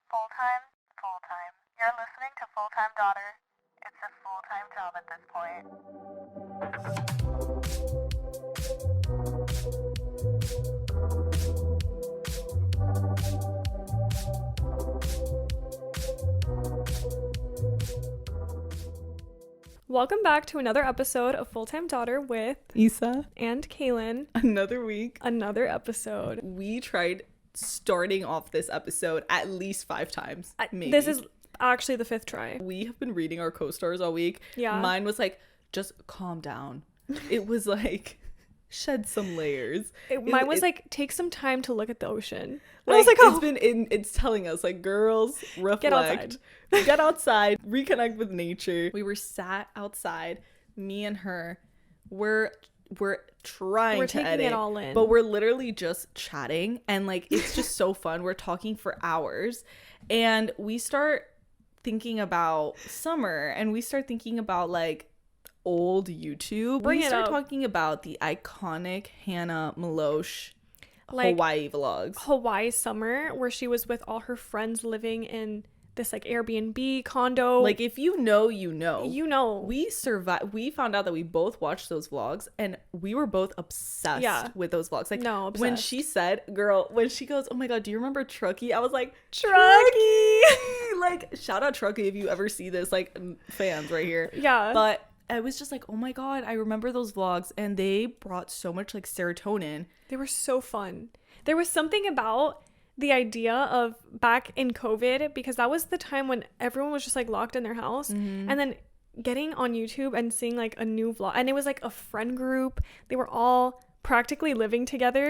Full-time, full-time. You're listening to Full-Time Daughter. It's a full-time job at this point. Welcome back to another episode of Full-Time Daughter with Isa and Cailyn. Another week. Another episode. We tried starting off this episode at least 5 times. Maybe. This is actually the 5th try. We have been reading our co-stars all week. Yeah. Mine was like, just calm down. It was like, shed some layers. Mine was like, take some time to look at the ocean. Like, I was like, oh. It's telling us, like, girls, reflect. Get outside. Get outside. Reconnect with nature. We were sat outside, me and her. We're trying to taking edit it all in, but we're literally just chatting, and like it's just so fun. We're talking for hours, and we start thinking about summer, and we start thinking about like old YouTube. Bring we it start up. talking about the iconic Hannah Maloche Like, Hawaii vlogs. Hawaii summer, where she was with all her friends living in this like Airbnb condo. Like, if you know, you know. you know. We survived. We found out that we both watched those vlogs, and we were both obsessed with those vlogs. Like, No, when obsessed. she said, "Girl," when she goes, "Oh my God, do you remember Truckee?" I was like, Truckee! Like, shout out Truckee if you ever see this, like, fans right here. Yeah. But I was just like, oh my God, I remember those vlogs, and they brought so much like serotonin. They were so fun. There was something about the idea of back in COVID, because that was the time when everyone was just like locked in their house, and then getting on YouTube and seeing like a new vlog, and it was like a friend group. They were all practically living together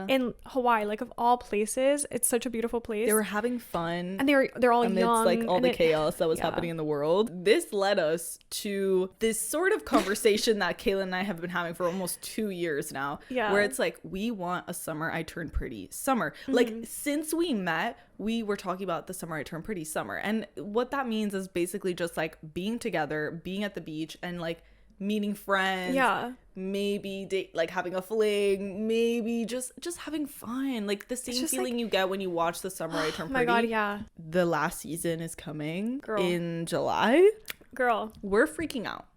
in Hawaii, like of all places. It's such a beautiful place. They were having fun. And they're all amidst young, like all and the chaos that was happening in the world. This led us to this sort of conversation that Cailyn and I have been having for almost 2 years now. Yeah. Where it's like, we want a summer I turn pretty summer. Like, since we met, we were talking about the summer I turn pretty summer. And what that means is basically just like being together, being at the beach, and like meeting friends. Yeah. Maybe like having a fling, maybe just having fun, like the same feeling you get when you watch the summer I turn pretty. Oh my God, yeah. The last season is coming. Girl. In July. Girl, We're freaking out.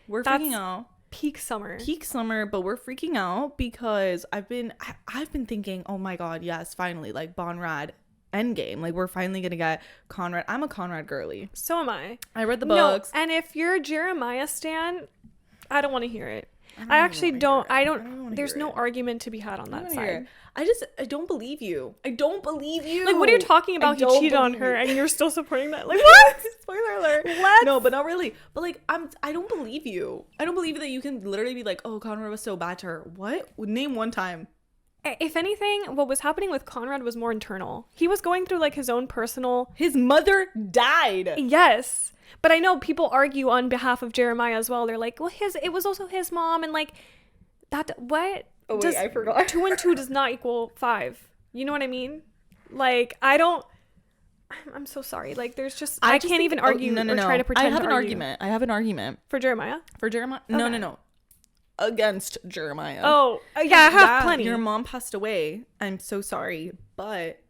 That's Freaking out. peak summer. Peak summer, but we're freaking out because I've been thinking, oh my God, yes, finally, like Bonrad Endgame. Like, we're finally gonna get Conrad. I'm a Conrad girly. So am I. I read the books. No, and if you're a Jeremiah stan, I don't want to hear it. I actually don't. There's no argument to be had on that side. I don't believe you. I don't believe you. Like, what are you talking about? He don't cheated on believe her, you. and you're still supporting that? Like, what? Spoiler alert. What? No, but not really. But like, I don't believe you. I don't believe that you can literally be like, oh, Conrad was so bad to her. What? Name one time. If anything, what was happening with Conrad was more internal. He was going through like his own personal. His mother died. Yes. But I know people argue on behalf of Jeremiah as well. They're like, well, it was also his mom, and like that. What? Oh wait, I forgot. 2 and 2 does not equal 5. You know what I mean? Like, I'm so sorry. Like, there's just I can't even argue or try to pretend. I have to an argue. argument. I have an argument For Jeremiah. for Jeremiah. Okay. No. Against Jeremiah. Oh, yeah, I have plenty. Your mom passed away. I'm so sorry, but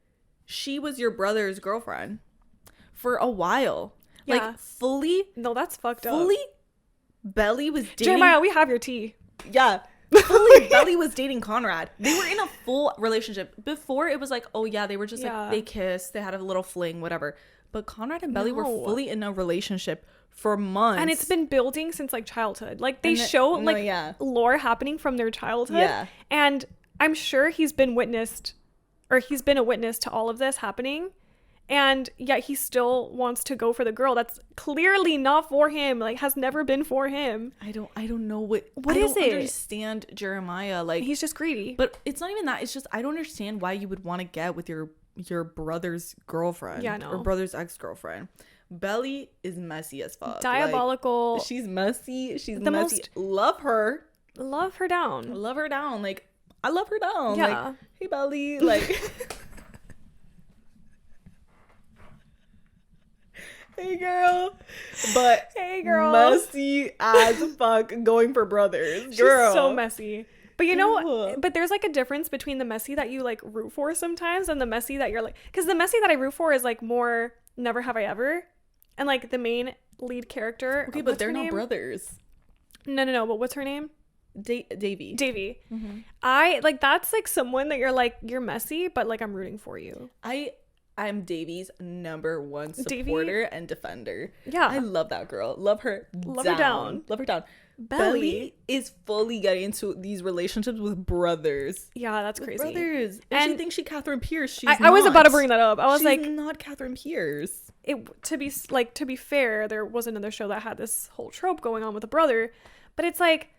she was your brother's girlfriend for a while. Yeah. Like, fully. No, that's fucked up. Fully, Belly was dating. Jeremiah, we have your tea. Yeah. Fully, Belly was dating Conrad. They were in a full relationship. Before, it was like, oh yeah, they were just like, they kissed, they had a little fling, whatever. But Conrad and Belly were fully in a relationship for months. And it's been building since like childhood. Like, they show lore happening from their childhood. Yeah. And I'm sure he's been a witness to all of this happening. And yet he still wants to go for the girl that's clearly not for him, like has never been for him. I don't know what is I don't it? understand Jeremiah. Like, He's just greedy. but it's not even that. It's just I don't understand why you would want to get with your brother's girlfriend. Yeah, no. Or brother's ex-girlfriend. Belly is messy as fuck. Diabolical. Like, she's messy. She's The messy. most- Love her. Love her down. Love her down. Like, I love her down. Yeah. Like, hey Belly. Like, hey girl. But Hey girl. messy as fuck going for brothers. She's Girl. so messy. But you know, but there's like a difference between the Messi that you like root for sometimes and the Messi that you're like, because the Messi that I root for is like more Never Have I Ever, and like the main lead character. Okay, but they're not brothers. No. But what's her name? Davy. Mm-hmm. I like, that's like someone that you're like, you're messy, but like I'm rooting for you. I'm Davy's number one supporter and defender. Yeah, I love that girl. Love her down. Love her down. Belly is fully getting into these relationships with brothers. Yeah, that's crazy. Brothers. And she thinks she's Catherine Pierce. I was about to bring that up. I was she's like, not Catherine Pierce. To be fair, there was another show that had this whole trope going on with a brother, but it's like,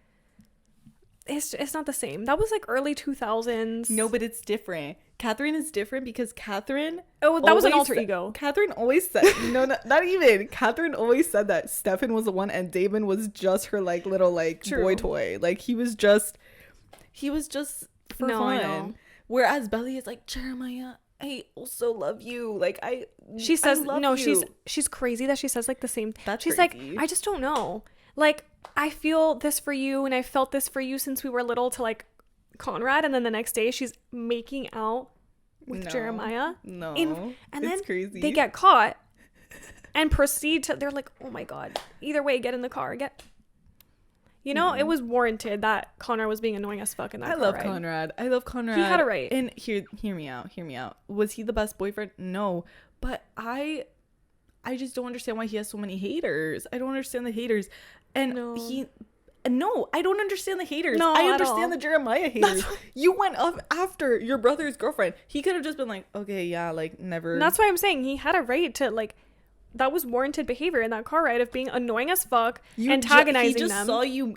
it's not the same. That was like early 2000s. No, but it's different. Catherine is different because Catherine... Oh, that was an alter ego. Catherine always said... No, not even. Catherine always said that Stefan was the one and Damon was just her like little like boy toy. Like he was just for fun. Whereas Belly is like, Jeremiah, I also love you. Like she says, I love no, you. she's crazy that she says like the same. That's she's crazy. like, I just don't know. Like, I feel this for you and I felt this for you since we were little, to like Conrad, and then the next day she's making out with Jeremiah. No. And then it's crazy. They get caught and proceed to, they're like, oh my God. Either way, get in the car. It was warranted that Conrad was being annoying as fuck in that car ride. I love Conrad. He had a right. And hear me out. Was he the best boyfriend? No. But I just don't understand why he has so many haters. I don't understand the haters. And No, I don't understand the haters. No, I understand the Jeremiah haters. You went up after your brother's girlfriend. He could have just been like, okay, yeah, like never. And that's why I'm saying he had a right to like, that was warranted behavior in that car ride of being annoying as fuck, antagonizing them. He just saw you.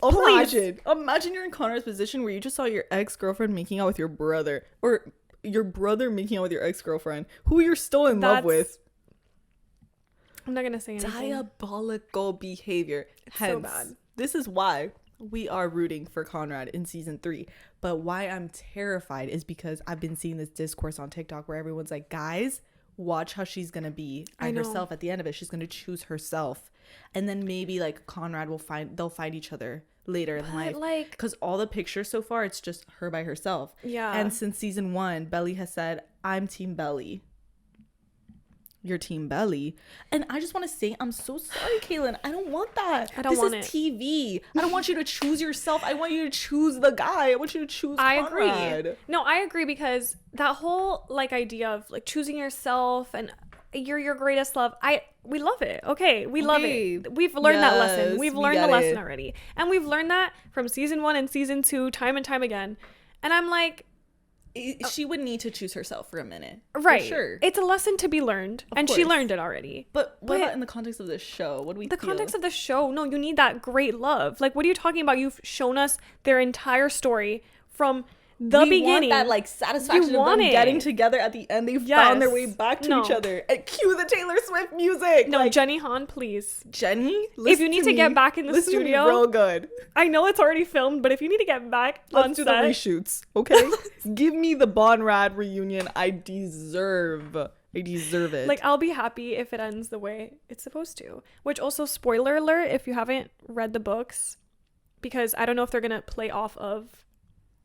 Imagine you're in Connor's position where you just saw your ex-girlfriend making out with your brother, or your brother making out with your ex-girlfriend, who you're still in love with. I'm not gonna say anything. Diabolical behavior. Hence, so bad. This is why we are rooting for Conrad in season 3. But why I'm terrified is because I've been seeing this discourse on TikTok where everyone's like, guys, watch how she's gonna be herself at the end of it. She's gonna choose herself, and then maybe like Conrad they'll find each other later in life. Like, because all the pictures so far, it's just her by herself. Yeah. And since season 1, Belly has said, I'm Team Belly. Your Team Belly. And I just want to say, I'm so sorry, Cailyn. I don't want that. This is TV. I don't want you to choose yourself. I want you to choose the guy. I want you to choose Conrad. Agree. No, I agree, because that whole like idea of like choosing yourself and you're your greatest love. We love it. Okay, we love it. We've learned that lesson. We've learned the lesson already. And we've learned that from season 1 and season 2 time and time again. And I'm like, she would need to choose herself for a minute. Right. For sure. It's a lesson to be learned. And she learned it already. But what about in the context of this show? What do we feel? The context of the show, no, you need that great love. Like, what are you talking about? You've shown us their entire story from the beginning. Want that like satisfaction of them getting together at the end. They found their way back to each other. And cue the Taylor Swift music. No, like, Jenny Han, please. Jenny, if you need to get back in the studio, real good. I know it's already filmed, but if you need to get back on set, let's do the reshoots. Okay, give me the Bonrad reunion. I deserve it. Like, I'll be happy if it ends the way it's supposed to. Which also, spoiler alert, if you haven't read the books, because I don't know if they're gonna play off of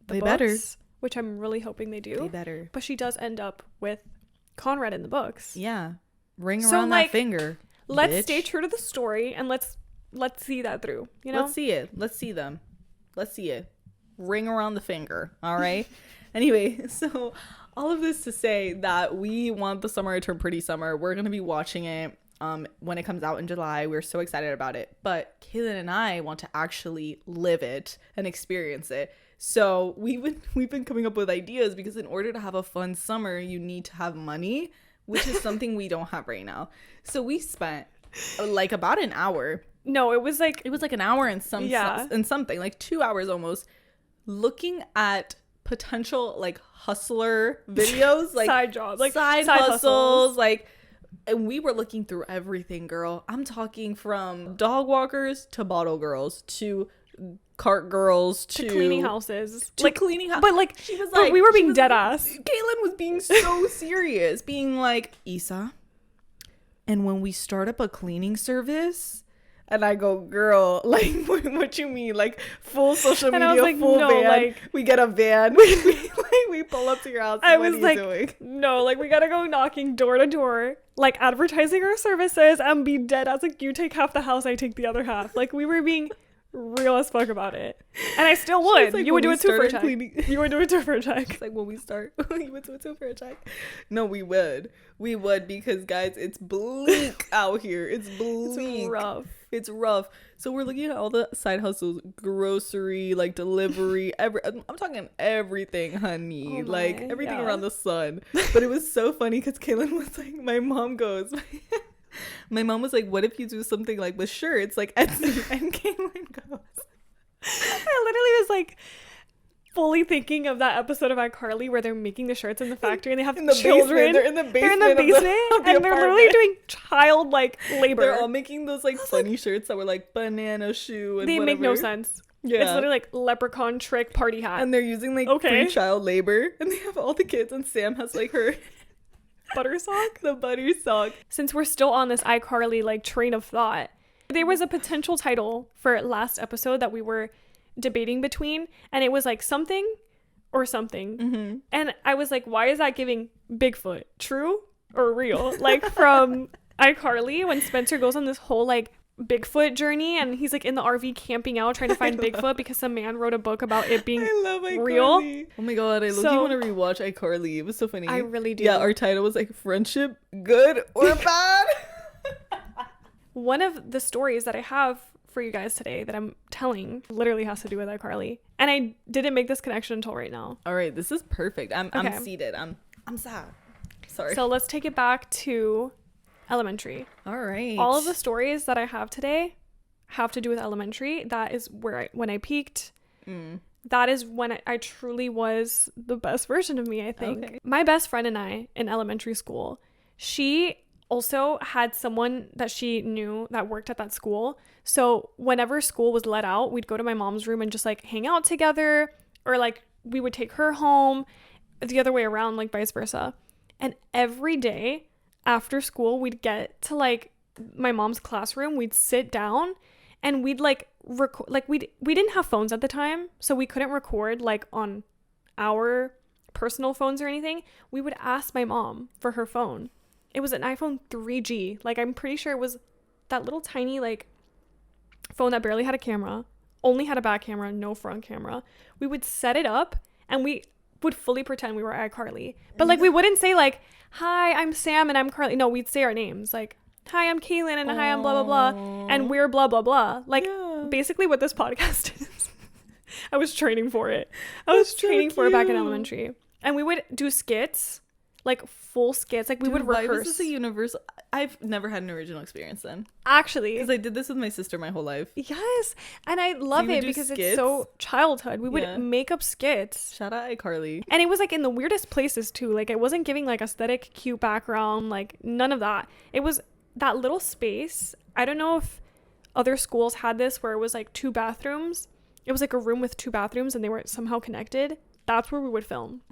the books, better. Which I'm really hoping they do. They better. But she does end up with Conrad in the books. Yeah. Ring around that finger. Let's stay true to the story and let's see that through. You know? Let's see it. Let's see them. Let's see it. Ring around the finger. All right. Anyway, so all of this to say that we want the summer to turn pretty summer. We're gonna be watching it when it comes out in July. We're so excited about it. But Cailyn and I want to actually live it and experience it. So we've been coming up with ideas, because in order to have a fun summer, you need to have money, which is something we don't have right now. So we spent like about an hour. No, it was like an hour and something, like 2 hours almost, looking at potential like hustler videos, like side jobs, like side hustles, like. And we were looking through everything, girl. I'm talking from dog walkers to bottle girls to cart girls to cleaning houses, cleaning houses. But like, she was like, we were being dead ass. Cailyn was being so serious, being like, Isa, and when we start up a cleaning service, And I go, girl, like, what you mean? Like, full social media, I was like, full no, van. like, we get a van. we pull up to your house. I what was are like, you doing? no, like, we gotta go knocking door to door, like, advertising our services and be dead. I was like, you take half the house, I take the other half. Like, we were being real as fuck about it. And I still would. Like, you would do it too for a started check. You would do it too for a check. It's like, when we start, you would do it too for a check. No, we would. We would, because, guys, it's bleak out here. It's bleak. It's rough. It's rough. So we're looking at all the side hustles, grocery, like delivery, I'm talking everything, honey. Oh like my, everything yeah. around the sun. But it was so funny because Cailyn was like, my mom was like, what if you do something like with shirts, like Etsy? And Cailyn goes, I literally was like fully thinking of that episode of iCarly where they're making the shirts in the factory and they have in the children. basement. They're in the basement. Of the and they're literally apartment. doing child like labor. They're all making those like funny shirts that were like banana shoe and they whatever. make no sense. Yeah. It's literally like leprechaun trick party hat. And they're using like Okay. free child labor, and they have all the kids, and Sam has like her butter sock. the butter sock. Since we're still on this iCarly like train of thought, there was a potential title for last episode that we were debating between, and it was like something or something. Mm-hmm. And I was like, why is that giving Bigfoot? True or real? Like from iCarly when Spencer goes on this whole like Bigfoot journey and he's like in the RV camping out trying to find Bigfoot because some man wrote a book about it being I love iCarly. real. Oh my god, I So- want to rewatch iCarly. It was so funny. I really do. Yeah, our title was like friendship, good or bad. One of the stories that I have for you guys today that I'm telling literally has to do with iCarly. And I didn't make this connection until right now. All right, this is perfect. I'm Okay. seated. I'm sad. Sorry. So let's take it back to elementary. all right. All of the stories that I have today have to do with elementary. That is where when I peaked. That is when I truly was the best version of me, I think. Okay. My best friend and I in elementary school, she also had someone that she knew that worked at that school. So whenever school was let out, we'd go to my mom's room and just like hang out together, or like we would take her home, the other way around, like vice versa. And every day after school, we'd get to like my mom's classroom, we'd sit down and we'd like record, like we didn't have phones at the time, so we couldn't record like on our personal phones or anything. We would ask my mom for her phone. It was an iPhone 3G. Like, I'm pretty sure it was that little tiny, like, phone that barely had a camera, only had a back camera, no front camera. We would set it up, and we would fully pretend we were iCarly. But, like, we wouldn't say, like, hi, I'm Sam, and I'm Carly. No, we'd say our names. Like, hi, I'm Cailyn, and hi, I'm blah, blah, blah. And we're blah, blah, blah. Like, basically what this podcast is. I was training for it. I was training for it back in elementary. And we would do skits. Like full skits, like we would rehearse. Why was this a universal? I've never had an original experience then, actually, because I did this with my sister my whole life. Yes, and I love you would it do because skits? it's so childhood. We would Yeah. make up skits, Shout out iCarly. and it was like in the weirdest places too. Like it wasn't giving like aesthetic, cute background, like none of that. It was that little space. I don't know if other schools had this where it was like 2 bathrooms. It was like a room with 2 bathrooms, and they were somehow connected. That's where we would film.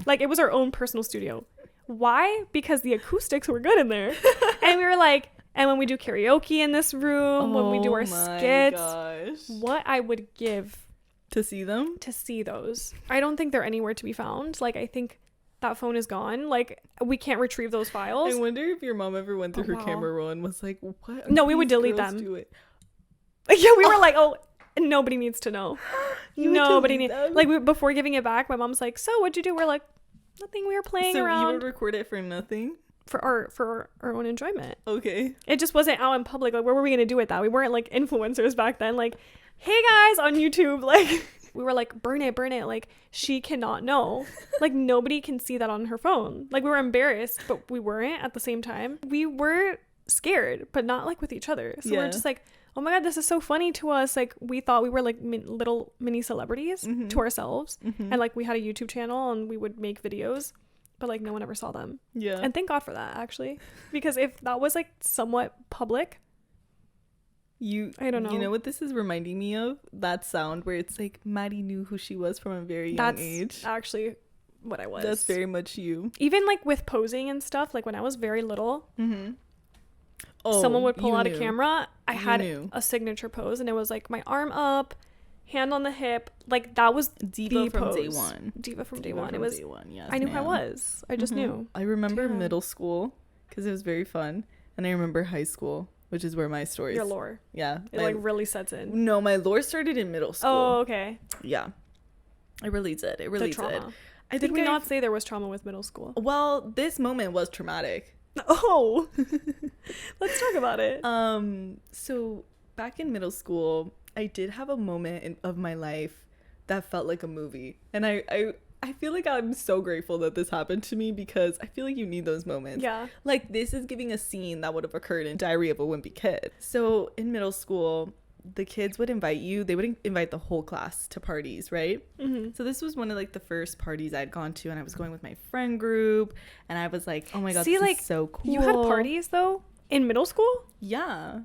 Like it was our own personal studio. Why? Because the acoustics were good in there. And we were like, and when we do karaoke in this room, when we do our skits, what I would give to see them, to see those. I don't think they're anywhere to be found. Like, I think that phone is gone. Like, we can't retrieve those files. I wonder if your mom ever went through her wow. camera roll and was like, what? No, we would these delete girls them. doing? Yeah, we were like, oh, nobody needs to know. You would Nobody delete needs. them? Like, before giving it back, my mom's like, so what'd you do? We're like, nothing. We were playing So you around would record it for nothing? for our own enjoyment. Okay. It just wasn't out in public. Like, what were we gonna do with that? We weren't like influencers back then. Like, hey guys on YouTube, like we were like, burn it. Like, she cannot know. Like, nobody can see that on her phone. Like, we were embarrassed, but we weren't at the same time. We were scared, but not like with each other. So we're just like, oh my god, this is so funny to us. Like, we thought we were like little mini celebrities to ourselves, and like we had a YouTube channel and we would make videos, but like no one ever saw them. Yeah. And thank God for that, actually, because if that was like somewhat public, I don't know. You know what this is reminding me of? That sound where it's like Maddie knew who she was from a very young age. That's actually what I was. That's very much you. Even like with posing and stuff, like when I was very little, someone would pull you out knew. a camera, I You had knew. a signature pose, and it was like my arm up, hand on the hip. Like that was Diva the from pose. day one. Diva from day Diva one. from It was. day one. Yes, I knew who I ma'am. was. I just knew. I remember Damn. middle school because it was very fun, and I remember high school, which is where my stories. Your lore. Yeah. It like really sets in. No, my lore started in middle school. Oh, okay. Yeah. It really did. It really The trauma. did. Did we not say there was trauma with middle school? Well, this moment was traumatic. Oh. Let's talk about it. So back in middle school, I did have a moment of my life that felt like a movie. And I feel like I'm so grateful that this happened to me because I feel like you need those moments. Yeah. Like this is giving a scene that would have occurred in Diary of a Wimpy Kid. So in middle school, the kids would invite you. They would invite the whole class to parties, right? Mm-hmm. So this was one of like the first parties I'd gone to, and I was going with my friend group, and I was like, oh my God, See, this like, is so cool. You had parties though in middle school? Yeah.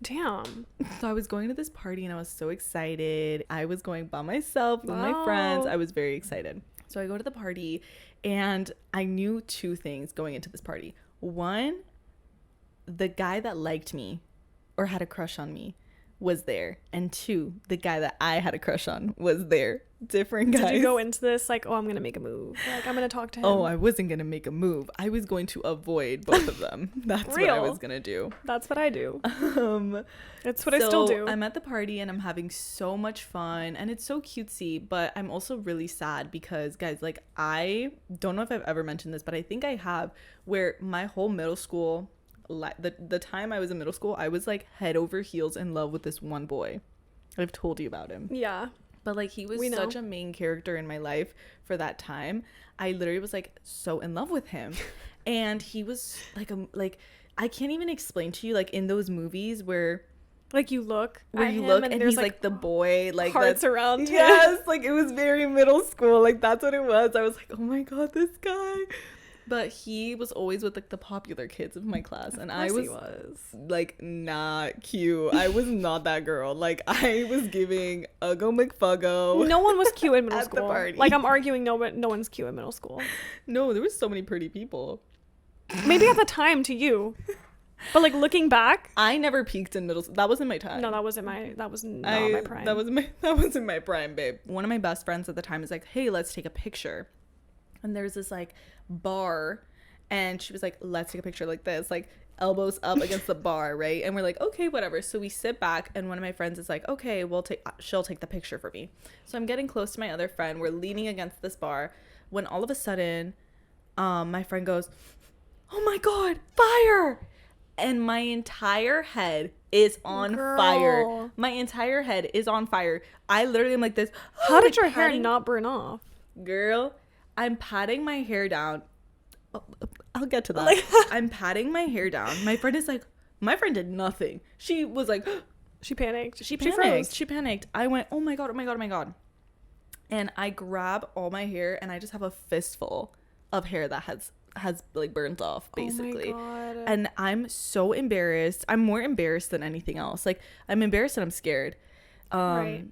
Damn. So I was going to this party and I was so excited. I was going by myself with my friends. Wow. I was very excited. So I go to the party and I knew two things going into this party. One, the guy that liked me or had a crush on me was there. And two, the guy that I had a crush on was there. Different guys. Did you go into this like, oh, I'm gonna make a move? Like, I'm gonna talk to him. Oh, I wasn't going to make a move. I was going to avoid both of them. That's what I Real. was going to do. That's what I do. That's what I still do. I'm at the party and I'm having so much fun and it's so cutesy, but I'm also really sad because, guys, like, I don't know if I've ever mentioned this, but I think I have, where my whole middle school, the time I was in middle school, I was like head over heels in love with this one boy. I've told you about him. Yeah. But like he was We know. such a main character in my life for that time. I literally was like so in love with him. And he was like I can't even explain to you, like in those movies where Like you look you him look and there's he's like the boy, like hearts that's, around him. yes, like it was very middle school, like that's what it was. I was like, oh my God, this guy. But he was always with like the popular kids of my class, and I was like not cute. I was not that girl. Like I was giving Uggo McFuggo. No one was cute in middle At the school. party. Like I'm arguing no one's cute in middle school. No, there was so many pretty people. Maybe at the time to you. But like looking back, I never peaked in middle school. That wasn't my time. no, that was not my prime. That wasn't my prime, babe. One of my best friends at the time is like, hey, let's take a picture. And there's this like bar, and she was like, let's take a picture like this, like elbows up against the bar, right? And we're like, okay, whatever. So we sit back, and one of my friends is like, okay, she'll take the picture for me. So I'm getting close to my other friend. We're leaning against this bar when all of a sudden my friend goes, oh my God, fire! And my entire head is on fire. My entire head is on fire. I literally am like this. How did your hair not burn off? Girl, I'm patting my hair down. I'll get to that. Like- I'm patting my hair down. My friend is like, my friend did nothing. She was like, She panicked. she froze. panicked. I went, oh my God, oh my God, oh my God. And I grab all my hair and I just have a fistful of hair that has like burnt off, basically. Oh my God. And I'm so embarrassed. I'm more embarrassed than anything else. Like I'm embarrassed and I'm scared. Right.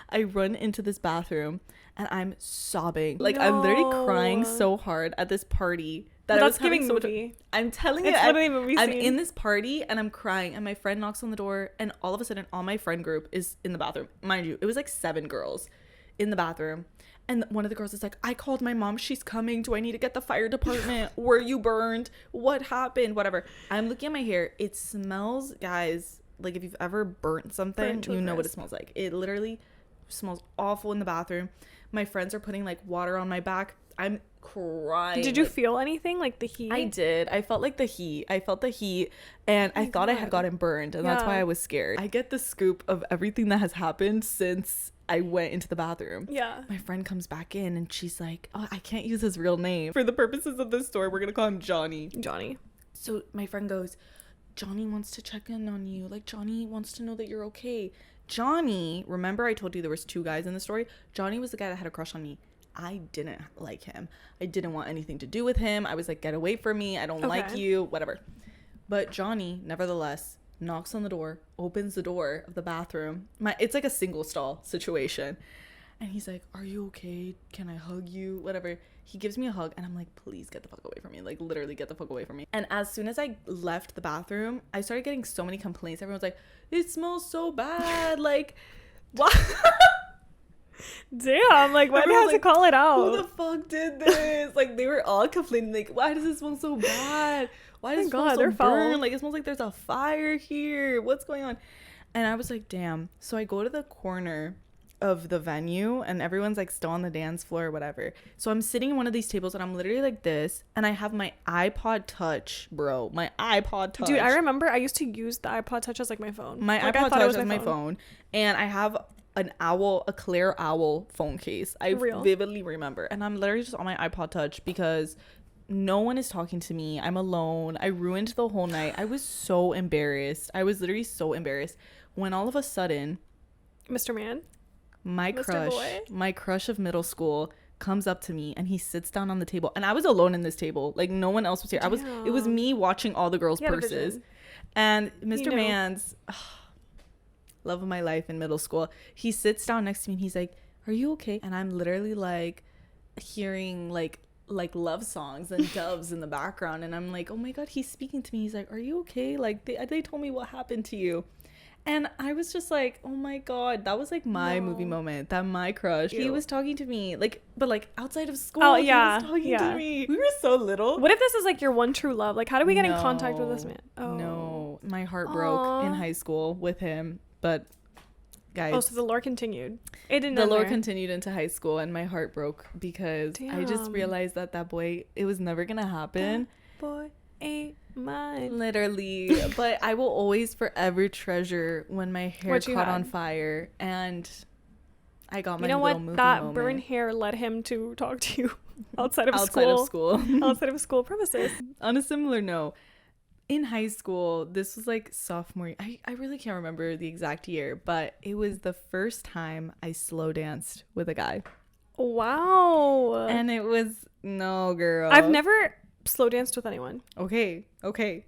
I run into this bathroom and I'm sobbing. Like I'm literally crying so hard at this party that I was That's giving having so much. movie. I'm telling you, It's literally a movie I'm scene. in this party and I'm crying, and my friend knocks on the door, and all of a sudden all my friend group is in the bathroom. Mind you, it was like 7 girls in the bathroom. And one of the girls is like, I called my mom. She's coming. Do I need to get the fire department? Were you burned? What happened? Whatever. I'm looking at my hair. It smells, guys, like if you've ever burnt something, you know what it smells like. It literally smells awful in the bathroom. My friends are putting like water on my back. I'm crying. Did you feel anything, like the heat? I did. I felt like the heat. And I thought I had gotten burned, and that's why I was scared. I get the scoop of everything that has happened since I went into the bathroom. Yeah. My friend comes back in and she's like, oh, I can't use his real name. For the purposes of this story, we're going to call him Johnny. So my friend goes, Johnny wants to check in on you. Like, Johnny wants to know that you're okay. Johnny, remember I told you there was 2 guys in the story? Johnny was the guy that had a crush on me. I didn't like him. I didn't want anything to do with him. I was like, get away from me. I don't like you, whatever. But Johnny, nevertheless, knocks on the door, opens the door of the bathroom. It's like a single stall situation. And he's like, are you okay? Can I hug you? Whatever. He gives me a hug and I'm like, please get the fuck away from me. Like, literally get the fuck away from me. And as soon as I left the bathroom, I started getting so many complaints. Everyone's like, it smells so bad. Like, what? Damn, like, why do you have to call it out? Who the fuck did this? Like, they were all complaining, like, why does it smell so bad? Why does it smell so burn? Like, it smells like there's a fire here. What's going on? And I was like, damn. So I go to the corner of the venue and everyone's like still on the dance floor or whatever. So I'm sitting in one of these tables and I'm literally like this, and I have my iPod Touch, bro. My iPod Touch. Dude, I remember I used to use the iPod Touch as like my phone. My like, iPod Touch as my phone. And I have a clear owl phone case. I vividly remember. And I'm literally just on my iPod Touch because no one is talking to me. I'm alone. I ruined the whole night. I was so embarrassed. I was literally so embarrassed when all of a sudden Mr. Man, my crush of middle school comes up to me and he sits down on the table, and I was alone in this table. Like, no one else was here. It was me watching all the girls' purses. And Mr. Man's love of my life in middle school, he sits down next to me and he's like, are you okay? And I'm literally like hearing like love songs and doves in the background, and I'm like, oh my god, he's speaking to me. He's like, are you okay? Like, they told me what happened to you. And I was just like, oh my god, that was like my movie moment. That my crush, he was talking to me, like, but like outside of school. Oh yeah, he was talking to me. We were so little. What if this is like your one true love? Like, how do we get in contact with this man? No, my heart broke in high school with him, but guys, so the lore continued. It didn't. The lore continued into high school, and my heart broke because I just realized that boy, it was never gonna happen. That boy ain't mine, literally. But I will always forever treasure when my hair caught on fire and I got my little movie that moment. burn hair led him to talk to you outside of school premises. On a similar note, in high school, this was like sophomore year. I really can't remember the exact year, but it was the first time I slow danced with a guy. Wow. And it was, no, girl, I've never slow danced with anyone. Okay,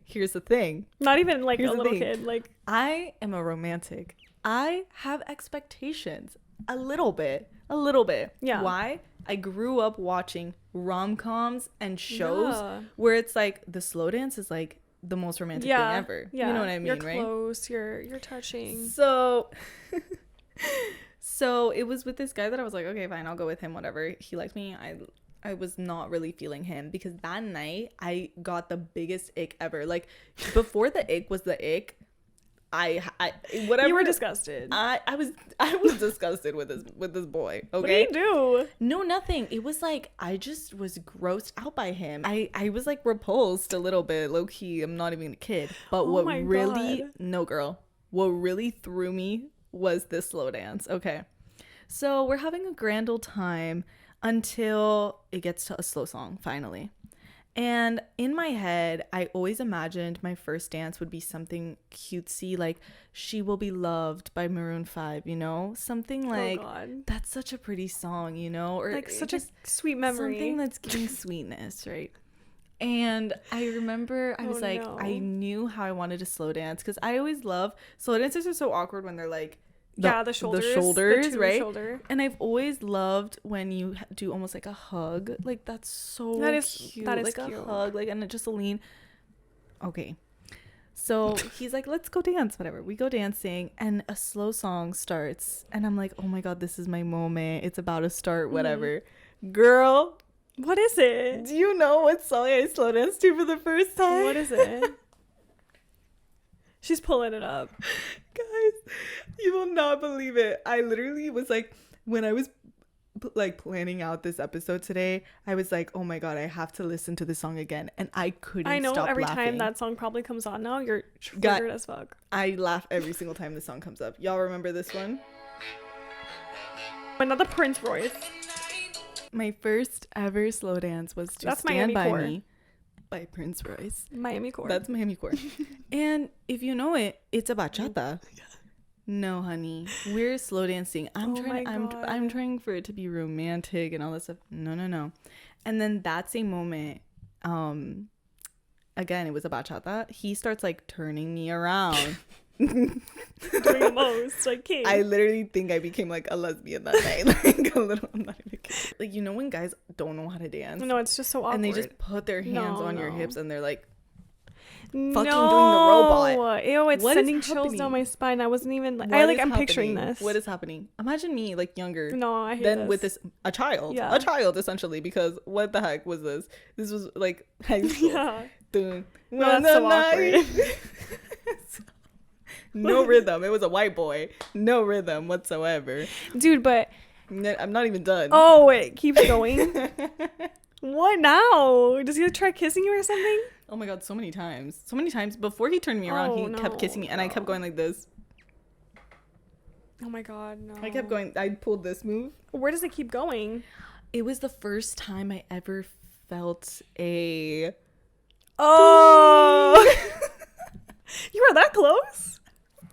here's the thing. Not even like a little kid. Like, I am a romantic. I have expectations a little bit. Yeah. Why? I grew up watching rom-coms and shows where it's like the slow dance is like the most romantic thing ever. You know what I mean, you're right? You're close, you're touching. So it was with this guy that I was like, okay, fine, I'll go with him, whatever. He liked me. I was not really feeling him because that night I got the biggest ick ever. Like, before the ick was the ick, I whatever. You were disgusted. I was disgusted with this boy. Okay. What did he do? No, nothing. It was like I just was grossed out by him. I was like repulsed a little bit, low key. I'm not even a kid. But what really threw me was this slow dance. Okay. So we're having a grand old time until it gets to a slow song finally. And in my head, I always imagined my first dance would be something cutesy, like She Will Be Loved by Maroon 5, you know? Something like, that's such a pretty song, you know? Or like such a sweet memory. Something that's giving sweetness, right? And I remember I knew how I wanted to slow dance because I always love, slow dances are so awkward when they're like, the shoulders, right? Shoulder. And I've always loved when you do almost like a hug. Like, that's so cute. That is like cute. A hug, like, and just a lean. Okay. So he's like, let's go dance, whatever. We go dancing and a slow song starts. And I'm like, oh my God, this is my moment. It's about to start, whatever. Girl. What is it? Do you know what song I slow danced to for the first time? What is it? She's pulling it up. Guys, you will not believe it. I literally was like, when I was like planning out this episode today, I was like, oh my God, I have to listen to this song again. And I couldn't stop laughing. I know every time that song probably comes on now, you're triggered as fuck. I laugh every single time the song comes up. Y'all remember this one? Another Prince Royce. My first ever slow dance was to Stand By Me by Prince Royce. Miami Core. That's Miami Core. And if you know it, it's a bachata. No, honey, we're slow dancing. I'm trying for it to be romantic and all that stuff. No. And then that same moment, again, it was a bachata. He starts like turning me around. Doing the most, like king. I literally think I became like a lesbian that night. Like a little. I'm not even Like, you know when guys don't know how to dance? No, it's just so awkward. And they just put their hands on your No. hips and they're like fucking doing the robot. Ew, it's What is sending chills happening? down my spine. I wasn't even like, What is I'm picturing happening? this. What is happening? Imagine me like younger. No, I hate then this. with this a child essentially, because what the heck was this? This was like high school. Yeah. Dun, No, that's so awkward. No rhythm. It was a white boy. No rhythm whatsoever. Dude, but I'm not even done. oh, it keeps going. What now? Does he try kissing you or something? Oh my god, so many times. So many times before he turned me around, he kept kissing me and I kept going like this. Oh my god, no. I kept going. I pulled this move. Where does it keep going? It was the first time I ever felt a Oh. You were that close?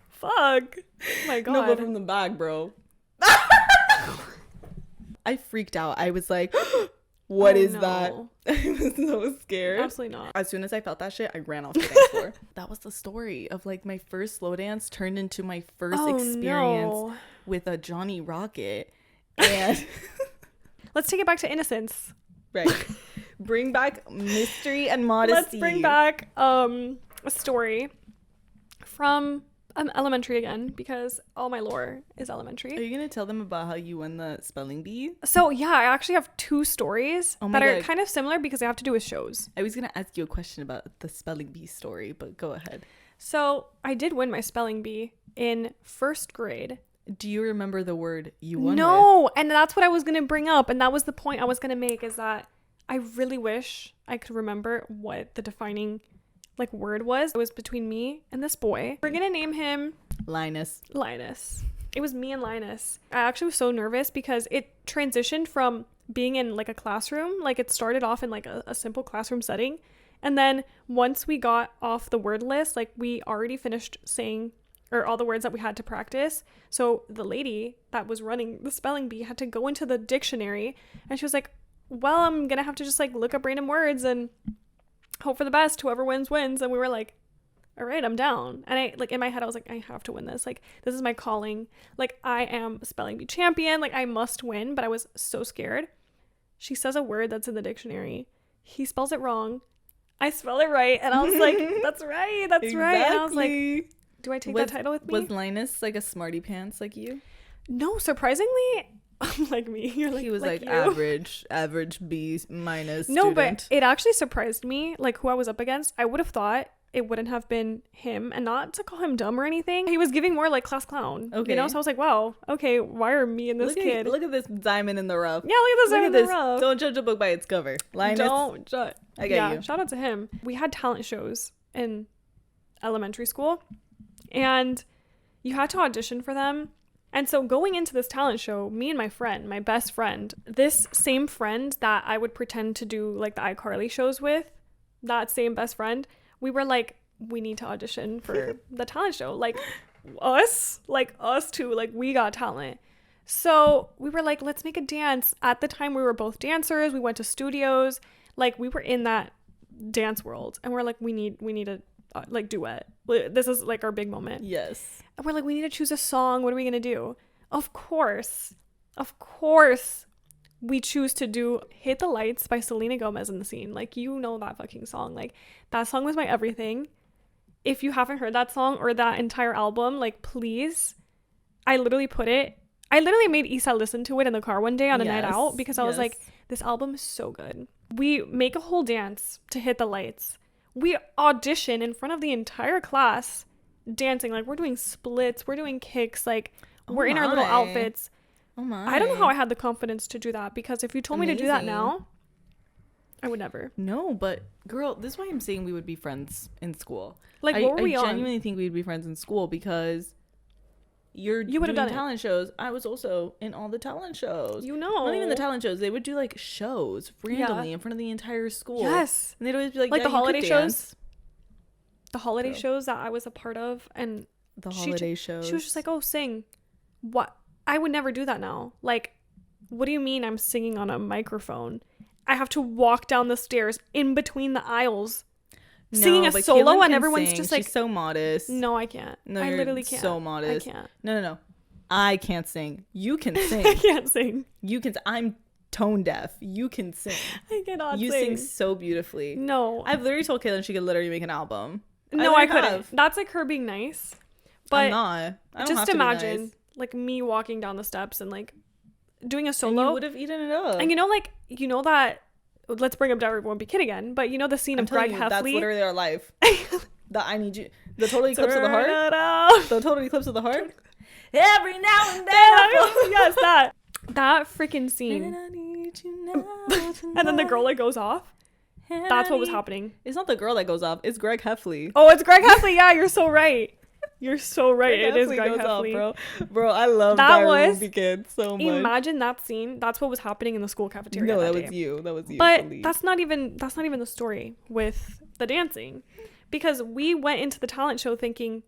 Fuck. Oh my god. no, but from the back, bro. I freaked out. I was like, "What is that?" I was so scared. Absolutely not. As soon as I felt that shit, I ran off the dance floor. That was the story of like my first slow dance turned into my first experience with a Johnny Rocket. And let's take it back to innocence. right. Bring back mystery and modesty. Let's bring back a story from elementary again, because all my lore is elementary. Are you gonna tell them about how you won the spelling bee? So yeah, I actually have two stories Oh my that are God. kind of similar because they have to do with shows. I was gonna ask you a question about the spelling bee story, but go ahead. So I did win my spelling bee in first grade. Do you remember the word you won with? No, and that's what I was gonna bring up, and that was the point I was gonna make, is that I really wish I could remember what the defining like word was. It was between me and this boy. We're gonna name him Linus. It was me and Linus. I actually was so nervous because it transitioned from being in like a classroom, like it started off in like a simple classroom setting, and then once we got off the word list, like we already finished saying or all the words that we had to practice. So the lady that was running the spelling bee had to go into the dictionary, and she was like, well, I'm gonna have to just like look up random words and hope for the best. Whoever wins wins. And we were like, all right, I'm down. And I like in my head I was like, I have to win this. Like, this is my calling. Like, I am a spelling bee champion. Like, I must win. But I was so scared. She says a word that's in the dictionary. He spells it wrong. I spell it right. And I was like, that's right. That's right. And I was like, do I take that title with me? Was Linus like a smarty pants like you? No, surprisingly, like me. You're like, he was like you. average B minus No, student. but it actually surprised me, like who I was up against. I would have thought it wouldn't have been him, and not to call him dumb or anything. He was giving more like class clown. Okay. You know, so I was like, wow, okay, why are me and this kid? Look at this diamond in the rough. Yeah, look at this diamond in the rough. Don't judge a book by its cover. Linus. Don't judge. I get you. Shout out to him. We had talent shows in elementary school, and you had to audition for them. And so going into this talent show, me and my friend, my best friend, this same friend that I would pretend to do like the iCarly shows with, that same best friend, we were like, we need to audition for the talent show. Like us too, like we got talent. So we were like, let's make a dance. At the time we were both dancers. We went to studios. Like we were in that dance world, and we're like, we need a like duet. This is like our big moment. Yes. And we're like, we need to choose a song. What are we gonna do? Of course we choose to do Hit the Lights by Selena Gomez in the Scene. Like, you know that fucking song. Like, that song was my everything. If you haven't heard that song or that entire album, like, please, I literally made Isa listen to it in the car one day on a night out, because I was like, this album is so good. We make a whole dance to Hit the Lights. We audition in front of the entire class dancing. Like, we're doing splits, we're doing kicks, like, we're in our little outfits. Oh my. I don't know how I had the confidence to do that, because if you told me to do that now, I would never. No, but girl, this is why I'm saying we would be friends in school. Like, what were we on? I genuinely think we'd be friends in school, because you would have done done talent shows. I was also in all the talent shows. You know. Not even the talent shows. They would do like shows randomly in front of the entire school. Yes. And they'd always be like, like yeah, the holiday shows. dance. The holiday shows that I was a part of, and The holiday shows. She was just like, oh, sing. What? I would never do that now. Like, what do you mean I'm singing on a microphone? I have to walk down the stairs in between the aisles singing a solo, Cailyn and can everyone's sing. just like, she's so modest. no, I can't. No, I you're literally can't. so modest. I can't. No. I can't sing. You can sing. I can't sing. You can. I'm tone deaf. You can sing. I cannot You sing. sing so beautifully. No. I've literally told Cailyn she could literally make an album. No, I couldn't. have. That's like her being nice. But I'm not. I don't just have to be imagine nice. like me walking down the steps and like doing a And solo. you would have eaten it up. And you know that, let's bring up Wimpy Kid again, but you know the scene I'm of Greg telling you, that's Heffley? literally our life. The I need you. The total eclipse of the Turn heart. it up. The total eclipse of the heart. Every now and then. Yes, that freaking scene. I need you now, And then the girl like goes off. tonight. That's what was happening. It's not the girl that goes off. It's Greg Heffley. Oh, it's Greg Heffley. Yeah, you're so right. You're so right. Greg It is Heffley Greg goes off, Heffley. bro. I love That that was- Wimpy Kid so much. Imagine that scene. That's what was happening in the school cafeteria. No, that day. was you. That was you. But Felice. that's not even the story with the dancing, because we went into the talent show thinking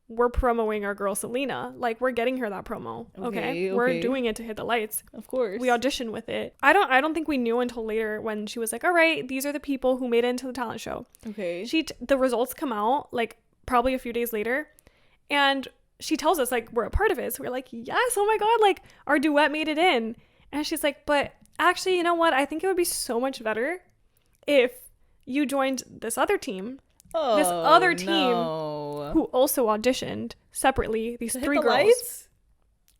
we're promoting our girl Selena, like we're getting her that promo. Okay. We're doing it to hit the lights. Of course. We auditioned with it. I don't think we knew until later when she was like, all right, these are the people who made it into the talent show. Okay. The results come out like probably a few days later, and she tells us like we're a part of it. So we're like, yes, oh my god, like our duet made it in. And she's like, but actually, you know what, I think it would be so much better if you joined this other team, this other team no. who also auditioned separately, these To 3 hit the girls. lights?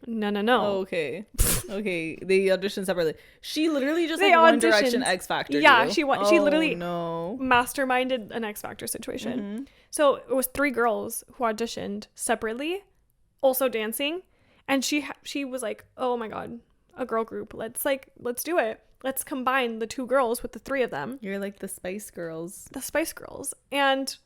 No. Oh, okay. Okay. They auditioned separately. She literally just They like One auditioned. Direction X Factor. Yeah, you. she Oh, literally no. masterminded an X Factor situation. Mhm. So it was 3 girls who auditioned separately, also dancing, and she was like, oh my god, a girl group, let's do it, let's combine the 2 girls with the 3 of them, You're like the Spice Girls. the Spice Girls. And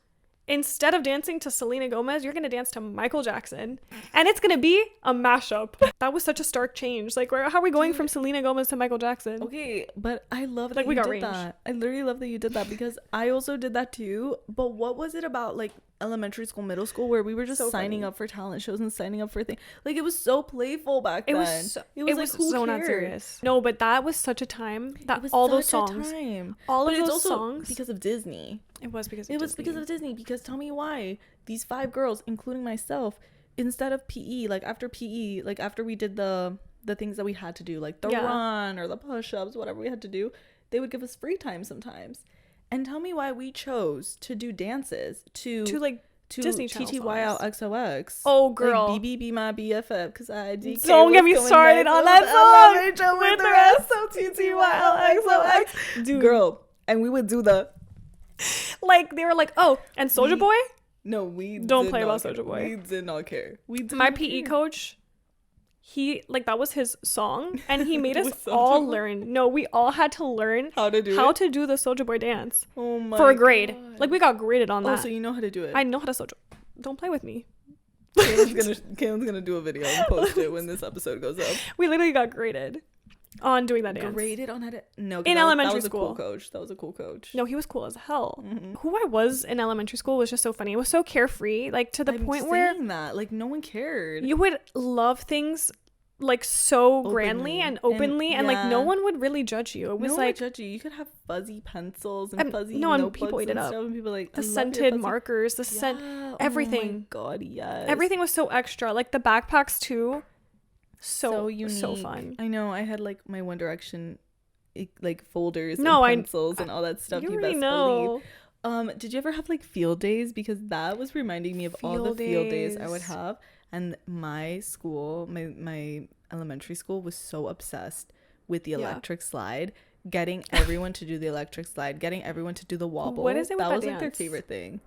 instead of dancing to Selena Gomez, you're gonna dance to Michael Jackson, and it's gonna be a mashup. That was such a stark change. Like, how are we going from Selena Gomez to Michael Jackson? Okay, but I love that Like, we you got did range. that. I literally love that you did that because I also did that too. But what was it about like elementary school, middle school, where we were just So signing funny. up for talent shows and signing up for things? Like, it was so playful back It then. was like, who so not cared? serious. No, but that was such a time that It was all those such a songs, time. all But of it's those also songs, because of Disney. it was because It was because of Disney. Because tell me why these 5 girls, including myself, instead of PE, like after PE, like after we did the things that we had to do, like the run or the push-ups, whatever we had to do, they would give us free time sometimes. And tell me why we chose to do dances to Disney Channel TTYL songs. XOX. Oh, girl. Like, BB be my BFF because I DK. Don't get was me going started back on to that the song. Marichal with the rest of TTYL XOX. Dude. Girl, and we would do the Like, they were like, oh, and Soulja Boy. no, we Don't did play not about care. Soulja Boy. We did not care. We did My not PE care. coach, he like that was his song, and he made us With Soulja all Boy? learn. No, we all had to learn How to do it? the Soulja Boy dance Oh my for a grade. God. Like, we got graded on Oh, that. so you know how to do it. I know how to Soulja. Don't play with me. Cailyn's gonna do a video and post it when this episode goes up. We literally got graded on doing that dance. Graded on how to no 'cause In that elementary was a cool school. coach. That was a cool coach. No, he was cool as hell. Mhm. Who I was in elementary school was just so funny. It was so carefree, like to the I'm point where saying that like no one cared. you would love things like so grandly Openly. and openly, and like no yeah. one would really judge you. It was no like one would judge you. You could have fuzzy pencils and And- fuzzy no, and notebooks people ate it and up. stuff, and people like the "I love your scented fuzzy-" markers, the scent, Yeah, Oh everything. my god, yes. everything was so extra. Like the backpacks too. So unique. so fun. I know. I had like my One Direction like folders No, and pencils and all that stuff. You You already best know. believe. Did you ever have like field days? Because that was reminding me of all the Field field days I would days. have. And my school, my elementary school was so obsessed with the Yeah. electric slide, getting everyone to do the electric slide, getting everyone to do the wobble. What is it with that that was like their dance? favorite thing.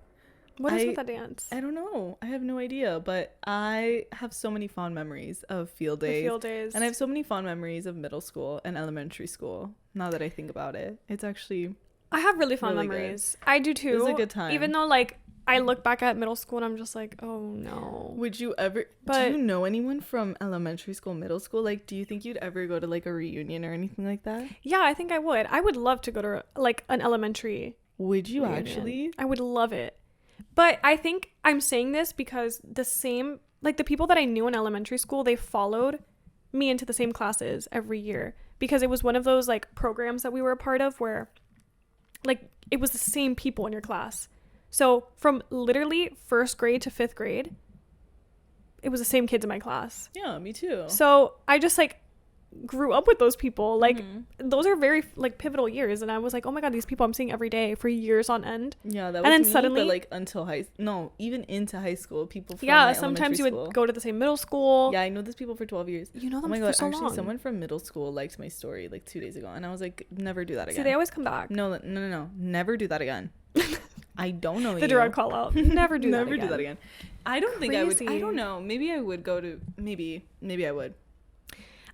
What is I- with that dance? I don't know. I have no idea, but I have so many fond memories of field The days. field days. And I have so many fond memories of middle school and elementary school. Now that I think about it, it's actually I have really fun really good. memories. I do too. It was a good time. Even though like I look back at middle school and I'm just like, oh no. Would you ever But- do you know anyone from elementary school, middle school? Like, do you think you'd ever go to like a reunion or anything like that? Yeah, I think I would. I would love to go to like an elementary Would you reunion. actually? I would love it. But I think I'm saying this because the people that I knew in elementary school, they followed me into the same classes every year because it was one of those like programs that we were a part of where like it was the same people in your class. So from literally 1st grade to 5th grade, it was the same kids in my class. Yeah, me too. So I just like grew up with those people. Like those are very like pivotal years, and I was like, oh my god, these people I'm seeing every day for years on end. Yeah, that was and then me, suddenly, but like until even into high school, people from sometimes you would go to the same middle school. Yeah, I know those people for 12 years. You know them oh my for god, so actually long. someone from middle school liked my story like 2 days ago, and I was like, never do that again. See, they always come back. No, never do that again. I don't know. The direct call out. Never do that again. Never do that again. I don't think I would. I don't know. Maybe I would go to. Maybe I would.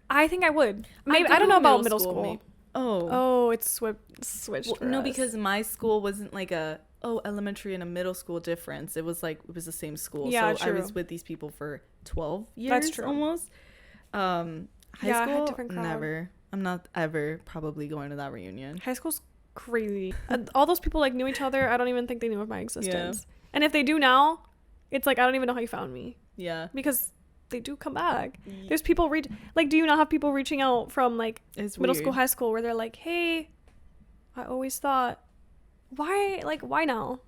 I think I would. Maybe I don't know about middle school. Oh, it's switched. Well, no, because my school wasn't like a elementary and a middle school difference. It was like it was the same school. Yeah, so true. I was with these people for 12 years. That's true. Almost. High school, I had different crowd. never. I'm not ever probably going to that reunion. High school's crazy. All those people like knew each other. I don't even think they knew of my existence. Yeah. And if they do now, it's like I don't even know how you found me. Yeah. Because they do come back. There's people do you not have people reaching out from like middle school, high school where they're like, hey, I always thought, why now?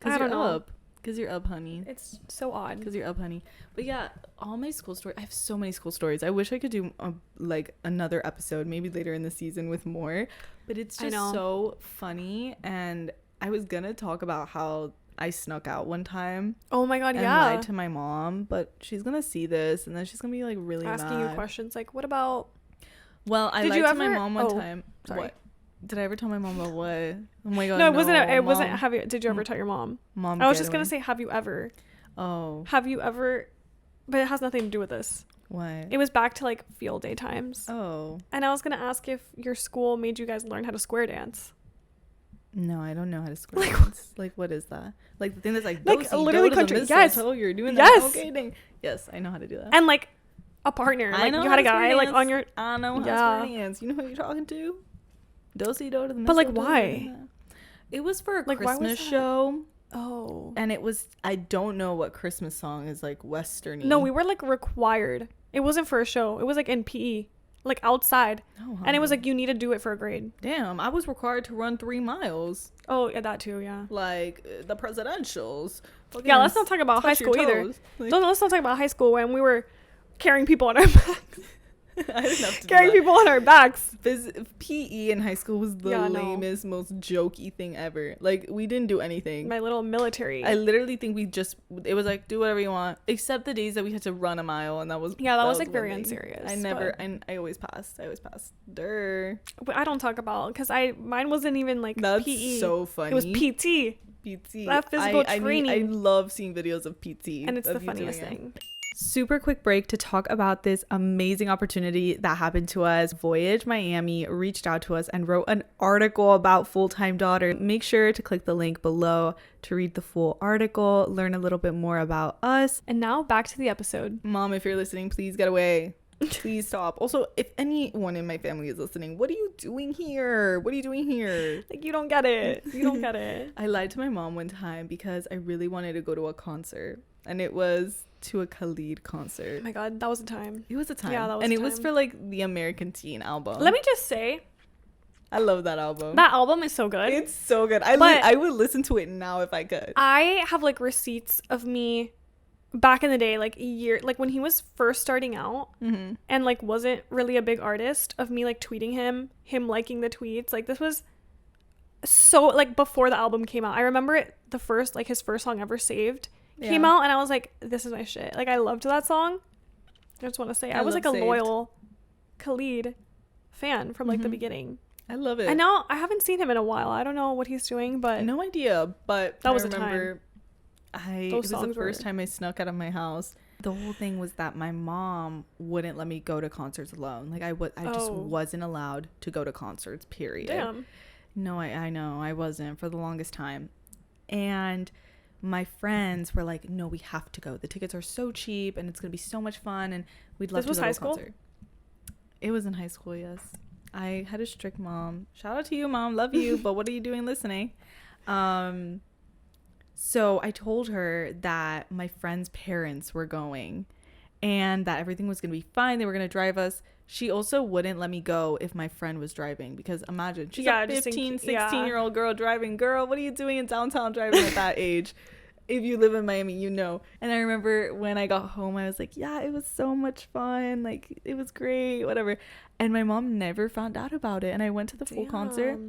I don't know. Because you're up, honey. It's so odd. Because you're up, honey. But yeah, all my school stories. I have so many school stories. I wish I could do like another episode, maybe later in the season with more. But it's just so funny. And I was gonna talk about how I snuck out one time. Oh my god, and lied to my mom, but she's gonna see this, and then she's gonna be like really asking you questions like, what about? Well, I lied to my mom one time. Sorry. What? Did I ever tell my mom about what? Oh my god. No, it wasn't. Did you ever tell your mom? Mom. I was just gonna say, have you ever? Oh. Have you ever? But it has nothing to do with this. What? It was back to like field day times. Oh. And I was gonna ask if your school made you guys learn how to square dance. No, I don't know how to square dance. Like, what is that? Like the thing that's like literally country. Yes. You're doing that. Yes. Okay, dang. Yes, I know how to do that. And like a partner. Like you had a guy like on your. I know how to square dance. You know who you're talking to? Do-si-do to the. But like, why? It was for a Christmas show. Oh. And it was. I don't know what Christmas song is like Western-y. No, we were like required. It wasn't for a show. It was like in PE. Like outside. Oh, and it was like you need to do it for a grade. Damn, I was required to run 3 miles. Oh yeah, that too. Yeah. Like the presidentials. Yeah, let's not talk about high school either. Like, let's not talk about high school when we were carrying people on our backs. I didn't have to carrying people on our backs. PE in high school was the lamest, most jokey thing ever. Like we didn't do anything. My little military. I literally think it was like do whatever you want, except the days that we had to run a mile, and that was like very unserious. I always passed. Durr. But I don't talk about because mine wasn't even like that's PE. So funny. It was PT. That physical training. I love seeing videos of PT, and it's the funniest thing. Super quick break to talk about this amazing opportunity that happened to us. VoyageMIA reached out to us and wrote an article about full-time daughter. Make sure to click the link below to read the full article, learn a little bit more about us. And now back to the episode. Mom, if you're listening, please get away. Please stop. Also, if anyone in my family is listening, what are you doing here? Like, you don't get it. I lied to my mom one time because I really wanted to go to a concert, and it was to a Khalid concert. Oh my god, that was a time. It was a time. Yeah, that was and a it time. was for like the American Teen album. Let me just say, I love that album. That album is so good. It's so good. I would listen to it now if I could. I have like receipts of me back in the day, like when he was first starting out, and like wasn't really a big artist, of me like tweeting him liking the tweets. Like this was so like before the album came out. I remember it, his first song ever, Saved, came out, and I was like, this is my shit. Like I loved that song. I just want to say I was like a Saved. Loyal Khalid fan from like the beginning. I love it. And now I haven't seen him in a while. I don't know what he's doing, but no idea. But that was a time. It was the first time I snuck out of my house. The whole thing was that my mom wouldn't let me go to concerts alone. Like I just wasn't allowed to go to concerts, period. Damn. No, I know I wasn't for the longest time. And my friends were like, no, we have to go. The tickets are so cheap and it's going to be so much fun. And we'd love to go to a concert. It was in high school, yes. I had a strict mom. Shout out to you, Mom. Love you. But what are you doing listening? So I told her that my friend's parents were going and that everything was going to be fine. They were going to drive us. She also wouldn't let me go if my friend was driving, because imagine she's a 15, 16-year-old girl driving. Girl, what are you doing in downtown driving at that age? if you live in Miami, you know. And I remember when I got home, I was like, yeah, it was so much fun. Like, it was great, whatever. And my mom never found out about it. And I went to the full concert.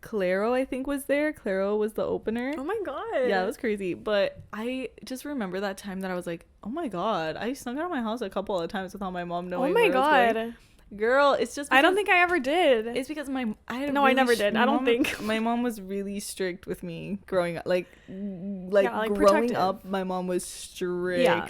Claro, I think, was there. Claro was the opener. Oh my god. Yeah, it was crazy. But I just remember that time that I was like, oh my god, I snuck out of my house a couple of times without my mom knowing. Oh my god. Girl, it's just I don't think I ever did. it's because I never did. I don't think. My mom was really strict with me growing up. Like growing protective. up, my mom was strict. Yeah.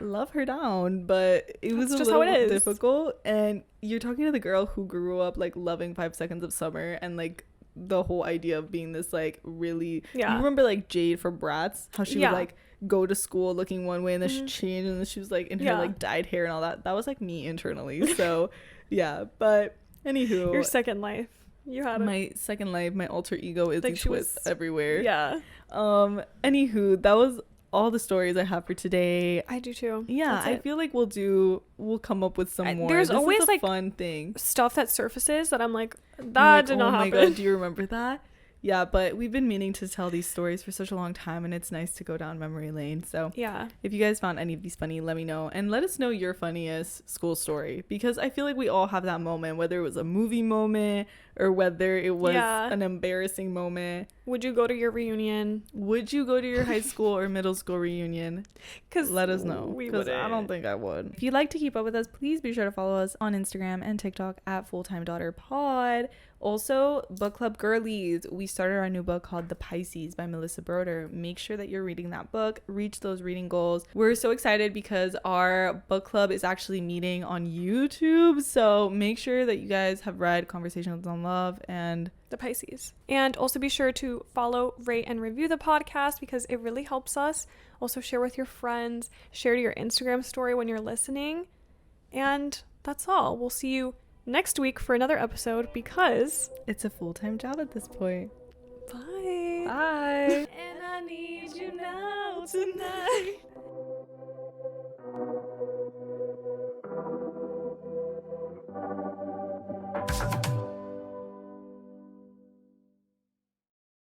Love her down, but it was That's a just how little it is. difficult. And you're talking to the girl who grew up like loving 5 Seconds of Summer and like the whole idea of being this like really you remember like Jade from Bratz, how she would like go to school looking one way and then she changed and then she was like in her like dyed hair and all that was like me internally. So yeah, but anywho, your second life, you had my second life, my alter ego is like twist everywhere. Anywho, that was all the stories I have for today. I do too. Yeah, I feel like we'll come up with some more. There's always like fun thing stuff that surfaces that I'm like, that did not happen. Oh my god, do you remember that? Yeah, but we've been meaning to tell these stories for such a long time, and it's nice to go down memory lane. So yeah, if you guys found any of these funny, let me know, and let us know your funniest school story, because I feel like we all have that moment, whether it was a movie moment or whether it was an embarrassing moment. Would you go to your reunion? Would you go to your high school or middle school reunion? Because let us know, because I don't think I would. If you'd like to keep up with us, please be sure to follow us on Instagram and TikTok at Fulltime Daughter Pod. Also, book club girlies, we started our new book called The Pisces by Melissa Broder. Make sure that you're reading that book, reach those reading goals. We're so excited because our book club is actually meeting on YouTube, so make sure that you guys have read Conversations on Love and The Pisces. And also be sure to follow, rate, and review the podcast because it really helps us. Also share with your friends, share to your Instagram story when you're listening. And that's all. We'll see you next week for another episode because it's a full-time job at this point. Bye. Bye. And I need you now tonight.